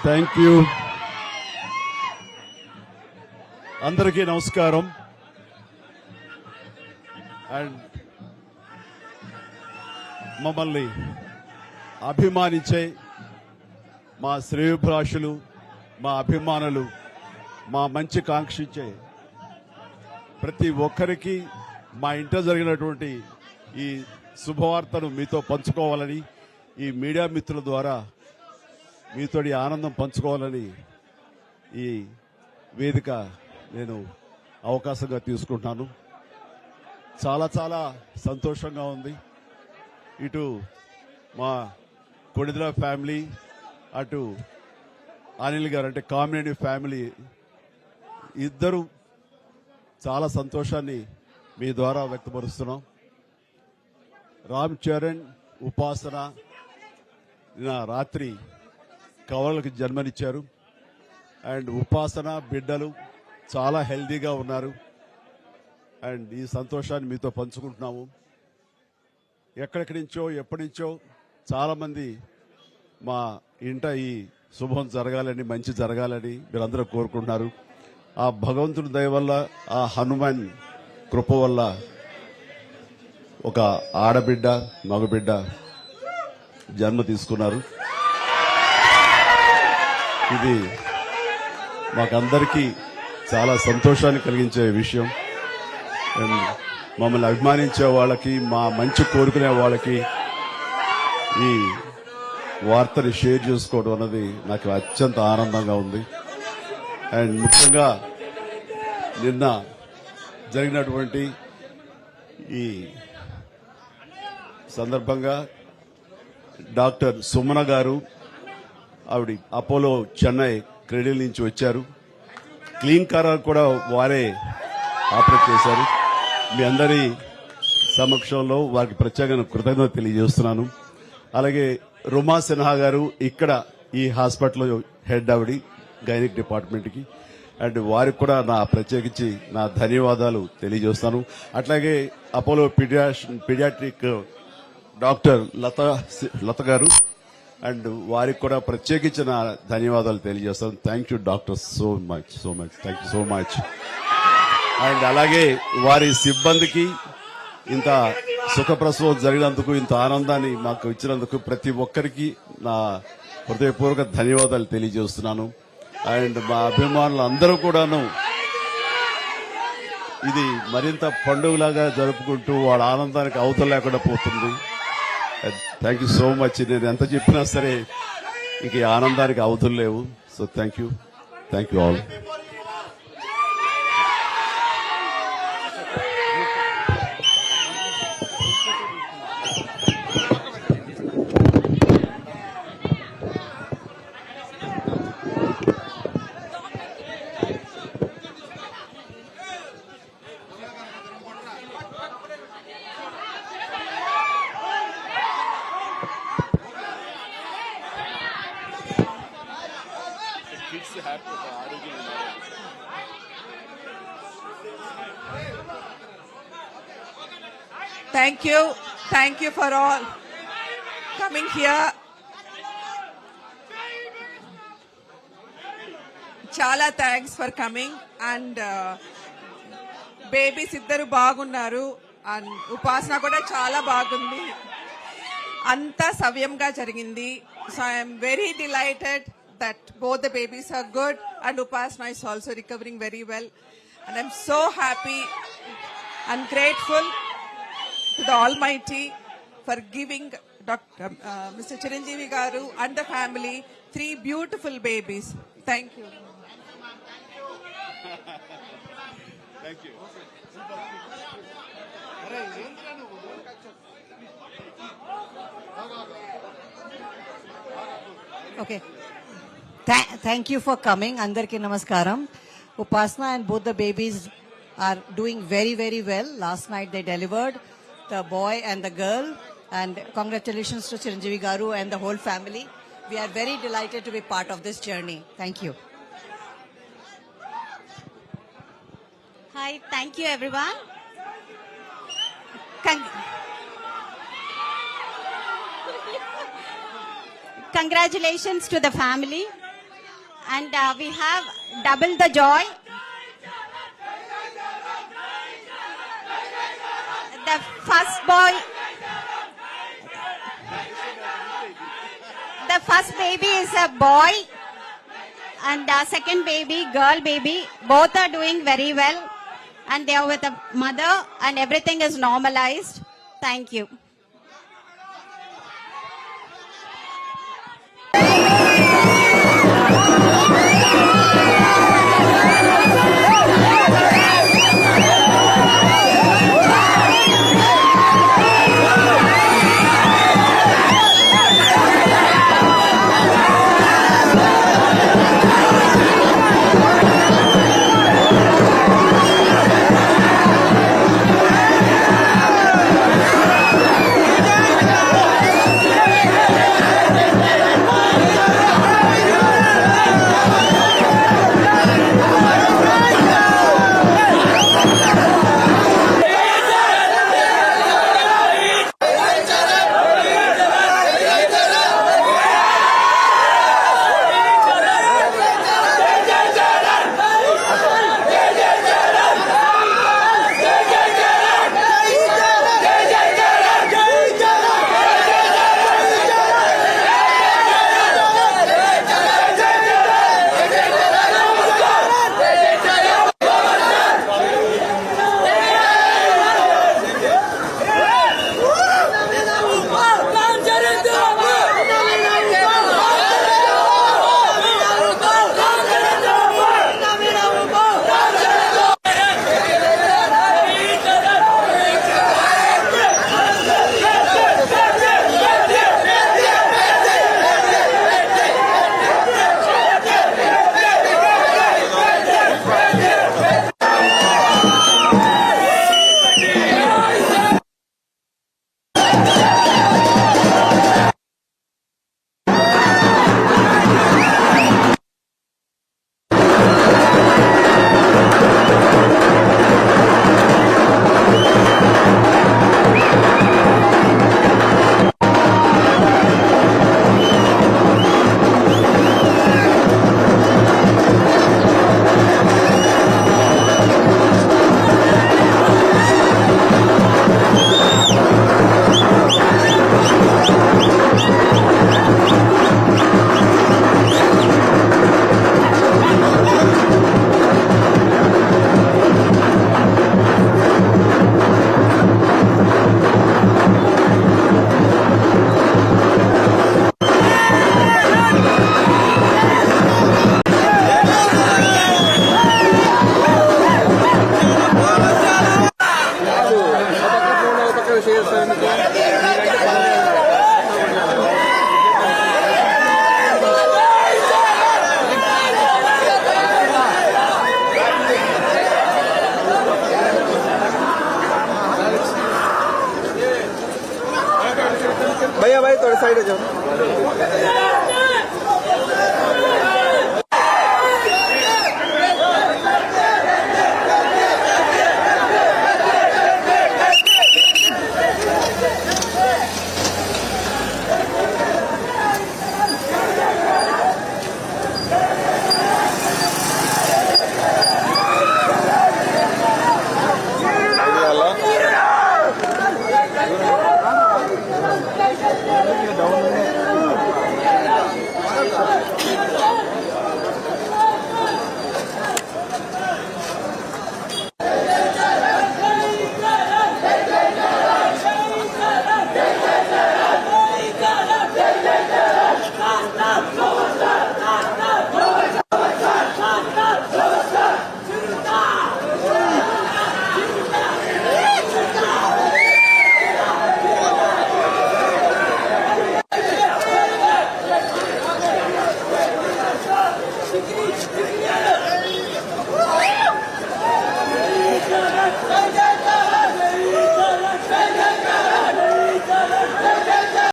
Thank you. అందరికీ నమస్కారం. And మమ్మల్ని అభిమానించే మా శ్రేయోభిలాషులు, మా అభిమానులు, మా మంచి కాంక్షించే ప్రతి ఒక్కరికి మా ఇంట జరిగినటువంటి ఈ శుభవార్తను మీతో పంచుకోవాలని, ఈ మీడియా మిత్రుల ద్వారా మీతోటి ఆనందం పంచుకోవాలని ఈ వేదిక నేను అవకాశంగా తీసుకుంటున్నాను. చాలా చాలా సంతోషంగా ఉంది. ఇటు మా కొణిదెల ఫ్యామిలీ, అటు అనిల్ గారు అంటే కామినేని ఫ్యామిలీ ఇద్దరు చాలా సంతోషాన్ని మీ ద్వారా వ్యక్తపరుస్తున్నాం. రామ్ చరణ్, ఉపాసన నిన్న రాత్రి కవలలకు జన్మనిచ్చారు. అండ్ ఉపాసన బిడ్డలు చాలా హెల్దీగా ఉన్నారు. అండ్ ఈ సంతోషాన్ని మీతో పంచుకుంటున్నాము. ఎక్కడెక్కడి నుంచో ఎప్పటి నుంచో చాలా మంది మా ఇంట ఈ శుభం జరగాలని, మంచి జరగాలని మీరందరూ కోరుకుంటున్నారు. ఆ భగవంతుడి దయ వల్ల, ఆ హనుమాన్ కృప వల్ల ఒక ఆడబిడ్డ, మగబిడ్డ జన్మ తీసుకున్నారు. ఇది మాకందరికీ చాలా సంతోషాన్ని కలిగించే విషయం. మమ్మల్ని అభిమానించే వాళ్ళకి, మా మంచి కోరుకునే వాళ్ళకి ఈ వార్తని షేర్ చేసుకోవడం అన్నది నాకు అత్యంత ఆనందంగా ఉంది. అండ్ ముఖ్యంగా నిన్న జరిగినటువంటి ఈ సందర్భంగా డాక్టర్ సుమన గారు, ఆవిడ అపోలో చెన్నై క్రెడిల్ నుంచి వచ్చారు. క్లీన్ కార్ కూడా వారే ఆపరేట్ చేశారు. మీ అందరి సమక్షంలో వారికి ప్రత్యేక కృతజ్ఞత తెలియజేస్తున్నాను. అలాగే రుమా సిన్హా గారు ఇక్కడ ఈ హాస్పిటల్లో హెడ్ ఆవిడ గైనిక్ డిపార్ట్మెంట్ కి, అండ్ వారికి కూడా నా ప్రత్యేకించి నా ధన్యవాదాలు తెలియజేస్తాను. అట్లాగే అపోలో పీడియాట్రిక్ డాక్టర్ లత గారు, అండ్ వారికి కూడా ప్రత్యేకించి నా ధన్యవాదాలు తెలియజేస్తాను. Thank you doctor, so much thank you so much. And అలాగే వారి సిబ్బందికి ఇంత సుఖప్రసవం జరిగినందుకు, ఇంత ఆనందాన్ని మాకు ఇచ్చినందుకు ప్రతి ఒక్కరికి నా హృదయపూర్వక ధన్యవాదాలు తెలియజేస్తున్నాను. అండ్ మా అభిమానులు అందరూ కూడాను ఇది మరింత పండుగలాగా జరుపుకుంటూ వాళ్ళ ఆనందానికి అవతల లేకుండా పోతుంది. Thank you so much. నేను ఎంత చెప్పినా సరే ఇంక ఈ ఆనందానికి అవతులు లేవు. So thank you all. Thank you for all coming here. Chala thanks for coming. And babies iddaru baagunnaru, and upasana kuda chala baagundi. Anta savyamga jarigindi. So I am very delighted that both the babies are good, and Upasana is also recovering very well. And I'm so happy and grateful to the Almighty for giving Mr. Chiranjeevi Garu and the family 3 beautiful babies. Thank you. Thank you. Okay. Thank you for coming. Andarki namaskaram. Upasana and both the babies are doing very, very well. Last night they delivered the boy and the girl. And congratulations to Chiranjeevi Garu and the whole family. We are very delighted to be part of this journey. Thank you. Hi, thank you everyone. Congratulations to the family. And we have double the joy. The first baby is a boy, and the second baby, girl baby. Both are doing very well, and they are with a mother, and everything is normalized. Thank you. भैया भाई थोड़े side हो जाओ।